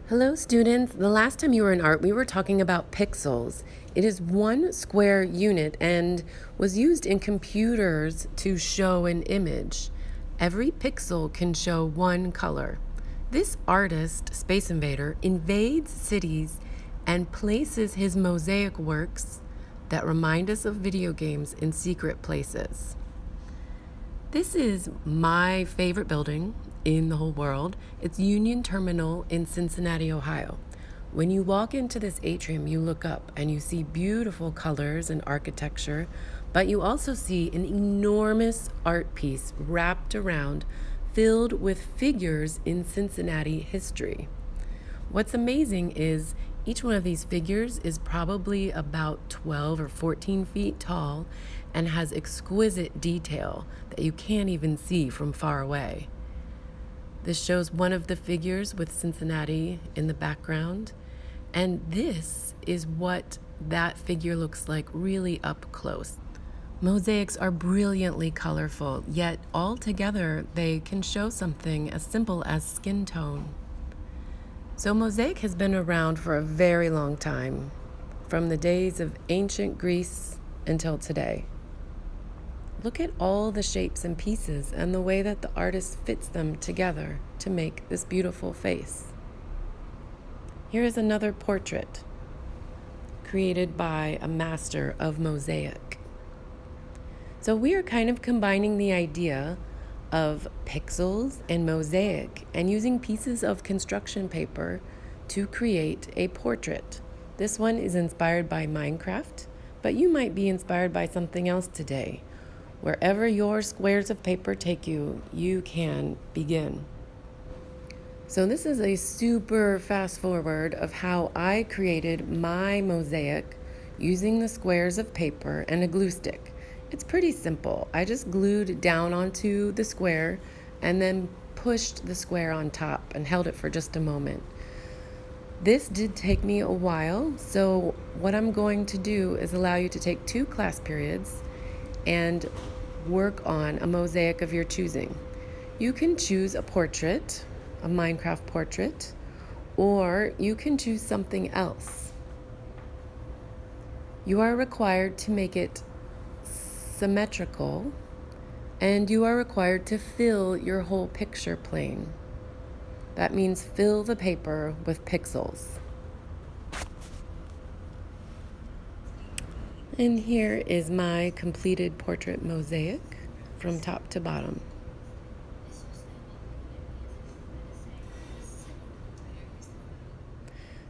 Hello, students. The last time you were in art, we were talking about pixels. It is one square unit and was used in computers to show an image. Every pixel can show one color. This artist, Space Invader, invades cities and places his mosaic works that remind us of video games in secret places. This is my favorite building in the whole world. It's Union Terminal in Cincinnati, Ohio. When you walk into this atrium, you look up and you see beautiful colors and architecture, but you also see an enormous art piece wrapped around, filled with figures in Cincinnati history. What's amazing is each one of these figures is probably about 12 or 14 feet tall and has exquisite detail that you can't even see from far away. This shows one of the figures with Cincinnati in the background, and this is what that figure looks like really up close. Mosaics are brilliantly colorful, yet all together they can show something as simple as skin tone. So mosaic has been around for a very long time, from the days of ancient Greece until today. Look at all the shapes and pieces and the way that the artist fits them together to make this beautiful face. Here is another portrait created by a master of mosaic. So we are kind of combining the idea of pixels and mosaic and using pieces of construction paper to create a portrait. This one is inspired by Minecraft, but you might be inspired by something else today. Wherever your squares of paper take you, you can begin. So this is a super fast forward of how I created my mosaic using the squares of paper and a glue stick. It's pretty simple. I just glued down onto the square and then pushed the square on top and held it for just a moment. This did take me a while, so what I'm going to do is allow you to take 2 class periods and work on a mosaic of your choosing. You can choose a portrait, a Minecraft portrait, or you can choose something else. You are required to make it symmetrical, and you are required to fill your whole picture plane. That means fill the paper with pixels. And here is my completed portrait mosaic from top to bottom.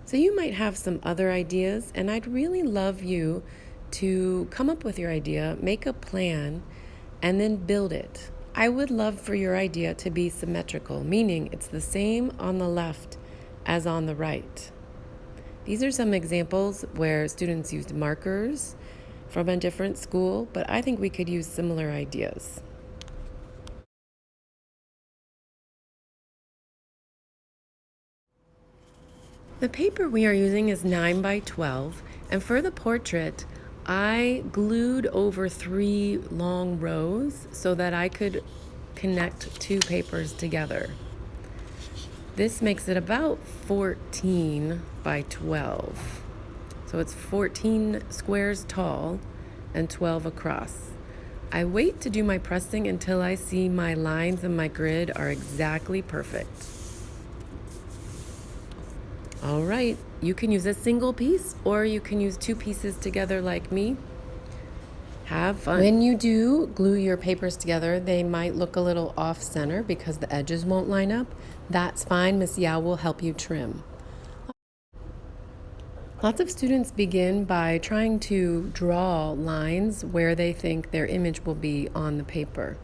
So you might have some other ideas, and I'd really love you to come up with your idea, make a plan, and then build it. I would love for your idea to be symmetrical, meaning it's the same on the left as on the right. These are some examples where students used markers from a different school, but I think we could use similar ideas. The paper we are using is 9 by 12, and for the portrait, I glued over 3 long rows so that I could connect 2 papers together. This makes it about 14 by 12. So it's 14 squares tall and 12 across. I wait to do my pressing until I see my lines and my grid are exactly perfect. All right, you can use a single piece or you can use 2 pieces together like me. Have fun. When you do glue your papers together, they might look a little off center because the edges won't line up. That's fine. Miss Yao will help you trim. Lots of students begin by trying to draw lines where they think their image will be on the paper.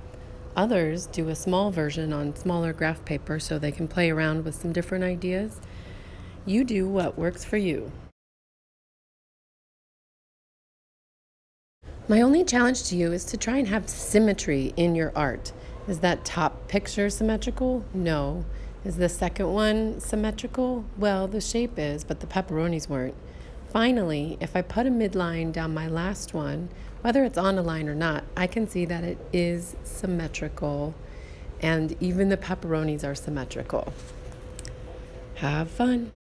Others do a small version on smaller graph paper so they can play around with some different ideas. You do what works for you. My only challenge to you is to try and have symmetry in your art. Is that top picture symmetrical? No. Is the second one symmetrical? Well, the shape is, but the pepperonis weren't. Finally, if I put a midline down my last one, whether it's on a line or not, I can see that it is symmetrical, and even the pepperonis are symmetrical. Have fun.